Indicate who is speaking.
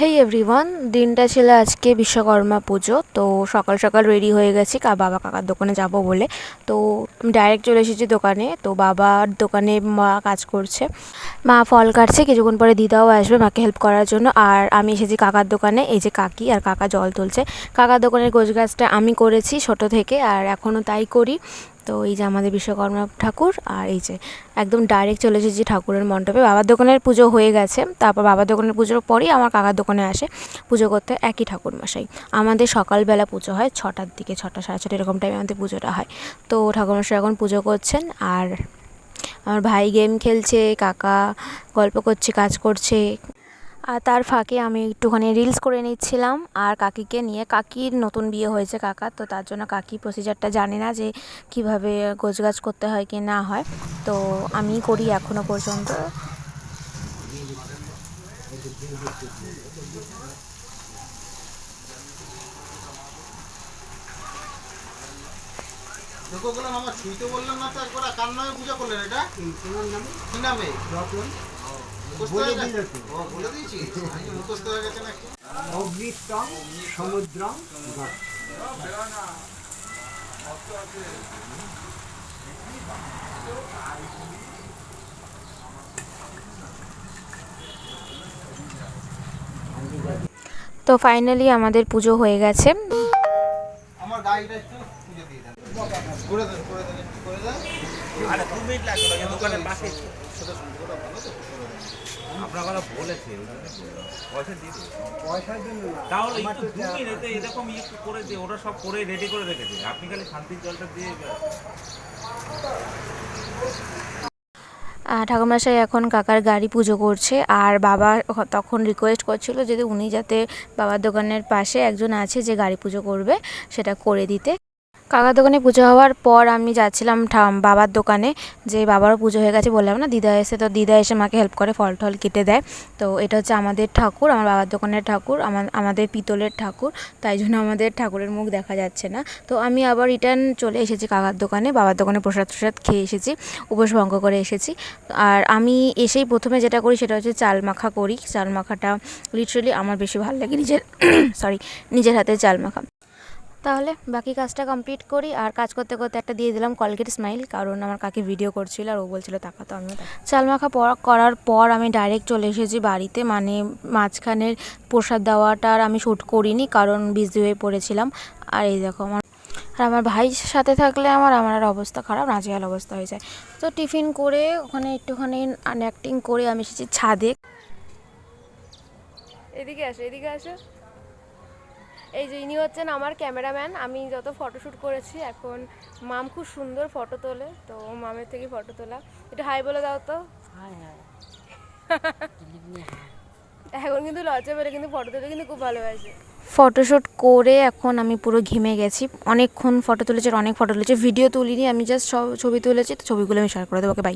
Speaker 1: হেই everyone, দিনটা ছিল আজকে বিশ্বকর্মা পুজো। তো সকাল সকাল রেডি হয়ে গেছি বাবা কাকার দোকানে যাব বলে। তো ডাইরেক্ট চলে এসেছি দোকানে। তো বাবার দোকানে মা কাজ করছে, মা ফল কাটছে, কিছুক্ষণ পরে দিদাও আসবে মাকে হেল্প করার জন্য। আর আমি এসেছি কাকার দোকানে, এই যে কাকি আর কাকা জল তুলছে। কাকার দোকানের গোছগাছটা আমি করেছি ছোটো থেকে, আর এখনও তাই করি। তো এই যে আমাদের বিশ্বকর্মা ঠাকুর, আর এই যে একদম ডাইরেক্ট চলে এসেছি ঠাকুরের মণ্ডপে। বাবার দোকানের পুজো হয়ে গেছে, তারপর বাবার দোকানের পুজোর পরেই আমার কাকার দোকানে আসে পুজো করতে একই ঠাকুরমশাই। আমাদের সকালবেলা পুজো হয় 6টার দিকে, 6টা সাড়ে 6টা এরকম টাইমে আমাদের পুজোটা হয়। তো ঠাকুরমশাই এখন পুজো করছেন, আর আমার ভাই গেম খেলছে, কাকা গল্প করছে, কাজ করছে। আর তার ফাঁকে আমি একটুখানি রিলস করে নিচ্ছিলাম আর কাকিকে নিয়ে। কাকির নতুন বিয়ে হয়েছে কাকার, তো তার জন্য কাকি প্রসিজারটা জানে না যে কিভাবে গোছগাছ করতে হয় কি না হয়। তো আমি করি এখনও পর্যন্ত।
Speaker 2: আমার ছুঁইতে বললাম না তো, একবার কার নামে পূজা করলেন? এটা কি নামে? বলে দিয়েছি, মুখস্থ হয়ে গেছে নাকি?
Speaker 3: অগ্নিষ্টং সমুদ্রং
Speaker 1: তো ফাইনালি আমাদের পুজো হয়ে গেছে।
Speaker 2: আমার গাড়িটা একটু পুজো দিয়ে দেন, করে দেন, করে দেন, করে দেন। আরে 2 মিনিট লাগবে, দোকানের পাশে সেটা সম্পূর্ণ ভালো তো করে দেন।
Speaker 4: আপনার কথা বলেছে ওই জন্য পয়সা দিয়ে দেবে।
Speaker 3: পয়সার জন্য না,
Speaker 4: তাহলে একটু 2 মিনিটে এরকম একটু করে দিয়ে ওরা সব করে রেডি করে রেখেছে, আপনি খালি শান্তির জলটা দিয়ে
Speaker 1: ঠাকুরমশাই এখন কাকার গাড়ি পুজো করছে। আর বাবা তখন রিকোয়েস্ট করছিল যদি উনি যাতে বাবার দোকানের পাশে একজন আছে যে গাড়ি পুজো করবে সেটা করে দিতে। কাকার দোকানে পুজো হওয়ার পর আমি যাচ্ছিলাম বাবার দোকানে, যে বাবারও পুজো হয়ে গেছে বললাম না, দিদা এসে, তো দিদা এসে মাকে হেল্প করে, ফল টল কেটে দেয়। তো এটা হচ্ছে আমাদের ঠাকুর, আমার বাবার দোকানের ঠাকুর, আমাদের পিতলের ঠাকুর, তাই জন্য আমাদের ঠাকুরের মুখ দেখা যাচ্ছে না। তো আমি আবার রিটার্ন চলে এসেছি কাকার দোকানে, বাবার দোকানে প্রসাদ খেয়ে এসেছি, উপোস ভঙ্গ করে এসেছি। আর আমি এসেই প্রথমে যেটা করি সেটা হচ্ছে চাল মাখা করি। চাল মাখাটা লিটারেলি আমার বেশি ভালো লাগে, নিজের হাতে চাল মাখা। তাহলে বাকি কাজটা কমপ্লিট করি। আর কাজ করতে করতে একটা দিয়ে দিলাম কলগেট স্মাইল, কারণ আমার কাকি ভিডিও করছিল আর ও বলছিল টাকা, তো আমিও চাল মাখা করার পর আমি ডাইরেক্ট চলে এসেছি বাড়িতে। মানে মাঝখানের প্রসাদ দেওয়াটার আমি শ্যুট করিনি, কারণ বিজি হয়ে পড়েছিলাম। আর এই দেখো আমার ভাই সাথে থাকলে আমার আর অবস্থা খারাপ, নাজেহাল অবস্থা হয়ে যায়। তো টিফিন করে ওখানে একটুখানি অ্যাক্টিং করে আমি এসেছি ছাদে। এদিকে আসো, এদিকে আসো। এই যে ইনি হচ্ছেন আমার ক্যামেরাম্যান। আমি যত ফটোশ্যুট করেছি, এখন মাম খুব সুন্দর ফটো তোলে, তো মামের থেকে ফটো তোলা। একটু হাই বলে দাও তো। এখন কিন্তু লজ্জা পেলে, কিন্তু ফটো তুলে কিন্তু খুব ভালোবাসে। ফটোশ্যুট করে এখন আমি পুরো ঘেমে গেছি, অনেকক্ষণ ফটো তুলেছি, অনেক ফটো তুলেছি, ভিডিও তুলিনি, আমি জাস্ট সব ছবি তুলেছি। তো ছবিগুলো আমি শেয়ার করে দেবো, ওকে বাই।